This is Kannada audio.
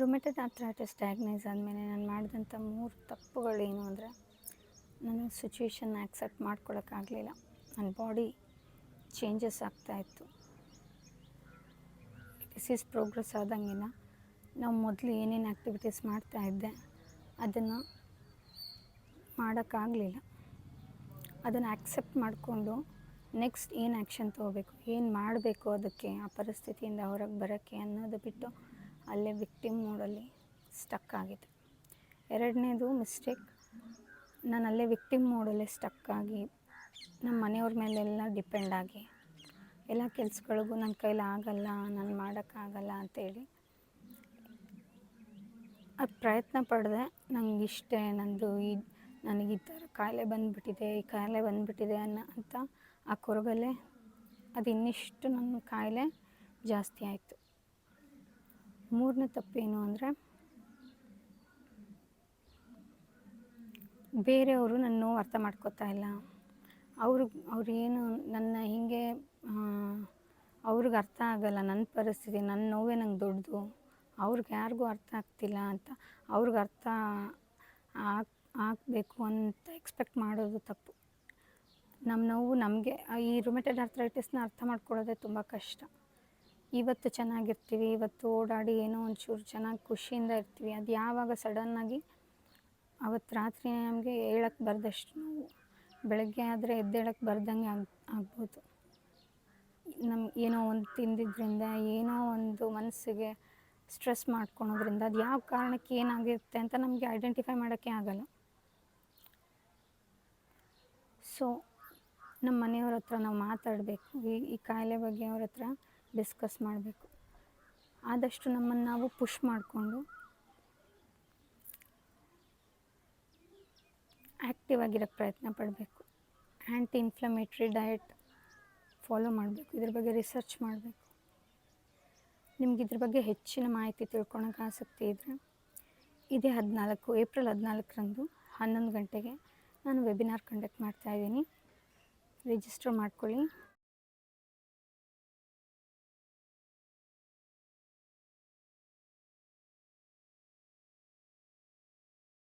ರುಮೆಟೆಡ್ ಆರ್ಥ್ರೈಟಿಸ್ ಡಯಾಗ್ನೈಸ್ ಆದಮೇಲೆ ನಾನು ಮಾಡಿದಂಥ 3 ತಪ್ಪುಗಳೇನು ಅಂದರೆ, ನಾನು ಸಿಚುವೇಶನ್ ಆ್ಯಕ್ಸೆಪ್ಟ್ ಮಾಡ್ಕೊಳಕ್ಕಾಗಲಿಲ್ಲ. ನನ್ನ ಬಾಡಿ ಚೇಂಜಸ್ ಆಗ್ತಾಯಿತ್ತು. ಡಿಸೀಸ್ ಪ್ರೋಗ್ರೆಸ್ ಆದಂಗೆಲ್ಲ ನಾವು ಮೊದಲು ಏನೇನು ಆ್ಯಕ್ಟಿವಿಟೀಸ್ ಮಾಡ್ತಾಯಿದ್ದೆ ಅದನ್ನು ಮಾಡೋಕ್ಕಾಗಲಿಲ್ಲ. ಅದನ್ನು ಆ್ಯಕ್ಸೆಪ್ಟ್ ಮಾಡಿಕೊಂಡು ನೆಕ್ಸ್ಟ್ ಏನು ಆ್ಯಕ್ಷನ್ ತೊಗೋಬೇಕು, ಏನು ಮಾಡಬೇಕು ಅದಕ್ಕೆ ಆ ಪರಿಸ್ಥಿತಿಯಿಂದ ಹೊರಗೆ ಬರೋಕ್ಕೆ ಅನ್ನೋದು ಬಿಟ್ಟು ಅಲ್ಲೇ ವಿಕ್ಟಿಮ್ ಮೋಡಲ್ಲಿ ಸ್ಟಕ್ ಆಗಿದ್ದೆ. ಎರಡನೇದು ಮಿಸ್ಟೇಕ್, ನಾನು ಅಲ್ಲೇ ವಿಕ್ಟಿಮ್ ಮೋಡಲ್ಲೇ ಸ್ಟಕ್ ಆಗಿ ನಮ್ಮ ಮನೆಯವ್ರ ಮೇಲೆಲ್ಲ ಡಿಪೆಂಡ್ ಆಗಿ ಎಲ್ಲ ಕೆಲಸಗಳಿಗೂ ನನ್ನ ಕೈಲಿ ಆಗಲ್ಲ, ನಾನು ಮಾಡೋಕ್ಕಾಗಲ್ಲ ಅಂತೇಳಿ ಅದು ಪ್ರಯತ್ನ ಪಡಿದೆ. ನನಗಿಷ್ಟೇ, ನನಗೆ ಈ ಥರ ಕಾಯಿಲೆ ಬಂದುಬಿಟ್ಟಿದೆ, ಈ ಕಾಯಿಲೆ ಬಂದುಬಿಟ್ಟಿದೆ ಅಂತ ಆ ಕೊರಗಲ್ಲೇ ಅದು ಇನ್ನಿಷ್ಟು ನನ್ನ ಕಾಯಿಲೆ ಜಾಸ್ತಿ ಆಯಿತು. ಮೂರನೇ ತಪ್ಪೇನು ಅಂದರೆ, ಬೇರೆಯವರು ನನ್ನ ನೋವು ಅರ್ಥ ಮಾಡ್ಕೋತಾ ಇಲ್ಲ. ಅವ್ರೇನು ನನ್ನ ಹೀಗೆ ಅವ್ರಿಗೆ ಅರ್ಥ ಆಗಲ್ಲ ನನ್ನ ಪರಿಸ್ಥಿತಿ, ನನ್ನ ನೋವೇ ನಂಗೆ ದೊಡ್ಡದು, ಅವ್ರಿಗೆ ಯಾರಿಗೂ ಅರ್ಥ ಆಗ್ತಿಲ್ಲ ಅಂತ ಅವ್ರಿಗೆ ಅರ್ಥ ಆಗಬೇಕು ಅಂತ ಎಕ್ಸ್ಪೆಕ್ಟ್ ಮಾಡೋದು ತಪ್ಪು. ನಮ್ಮ ನೋವು ನಮಗೆ, ಈ ರುಮೆಟೆಡ್ ಆರ್ಥ್ರೈಟಿಸ್ನ ಅರ್ಥ ಮಾಡ್ಕೊಳ್ಳೋದೇ ತುಂಬ ಕಷ್ಟ. ಇವತ್ತು ಚೆನ್ನಾಗಿರ್ತೀವಿ, ಇವತ್ತು ಓಡಾಡಿ ಏನೋ ಒಂಚೂರು ಚೆನ್ನಾಗಿ ಖುಷಿಯಿಂದ ಇರ್ತೀವಿ. ಅದು ಯಾವಾಗ ಸಡನ್ನಾಗಿ ಅವತ್ತು ರಾತ್ರಿ ನಮಗೆ ಹೇಳಕ್ಕೆ ಬರ್ದಷ್ಟು ನೋವು, ಬೆಳಗ್ಗೆ ಆದರೆ ಎದ್ದೇಳಕ್ಕೆ ಬರ್ದಂಗೆ ಆಗ್ಬೋದು. ನಮ್ಗೆ ಏನೋ ಒಂದು ತಿಂದಿದ್ದರಿಂದ, ಏನೋ ಒಂದು ಮನಸ್ಸಿಗೆ ಸ್ಟ್ರೆಸ್ ಮಾಡ್ಕೊಳೋದ್ರಿಂದ ಅದು ಯಾವ ಕಾರಣಕ್ಕೆ ಏನಾಗಿರುತ್ತೆ ಅಂತ ನಮಗೆ ಐಡೆಂಟಿಫೈ ಮಾಡೋಕ್ಕೆ ಆಗಲ್ಲ. ಸೊ ನಮ್ಮ ಮನೆಯವ್ರ ಹತ್ರ ನಾವು ಮಾತಾಡಬೇಕು, ಈ ಕಾಯಿಲೆ ಬಗ್ಗೆ ಅವ್ರ ಹತ್ರ ಡಿಸ್ಕಸ್ ಮಾಡಬೇಕು. ಆದಷ್ಟು ನಮ್ಮನ್ನು ನಾವು ಪುಷ್ ಮಾಡಿಕೊಂಡು ಆ್ಯಕ್ಟಿವ್ ಆಗಿರೋಕ್ಕೆ ಪ್ರಯತ್ನ ಪಡಬೇಕು. ಆ್ಯಂಟಿ ಇನ್ಫ್ಲಮೇಟ್ರಿ ಡಯಟ್ ಫಾಲೋ ಮಾಡಬೇಕು. ಇದ್ರ ಬಗ್ಗೆ ರಿಸರ್ಚ್ ಮಾಡಬೇಕು. ನಿಮ್ಗೆ ಇದ್ರ ಬಗ್ಗೆ ಹೆಚ್ಚಿನ ಮಾಹಿತಿ ತಿಳ್ಕೊಳಕ್ಕೆ ಆಸಕ್ತಿ ಇದ್ದರೆ, ಇದೇ ಏಪ್ರಿಲ್ 14ರಂದು 11 ಗಂಟೆಗೆ ನಾನು ವೆಬಿನಾರ್ ಕಂಡಕ್ಟ್ ಮಾಡ್ತಾಯಿದ್ದೀನಿ. ರಿಜಿಸ್ಟರ್ ಮಾಡ್ಕೊಳ್ಳಿ.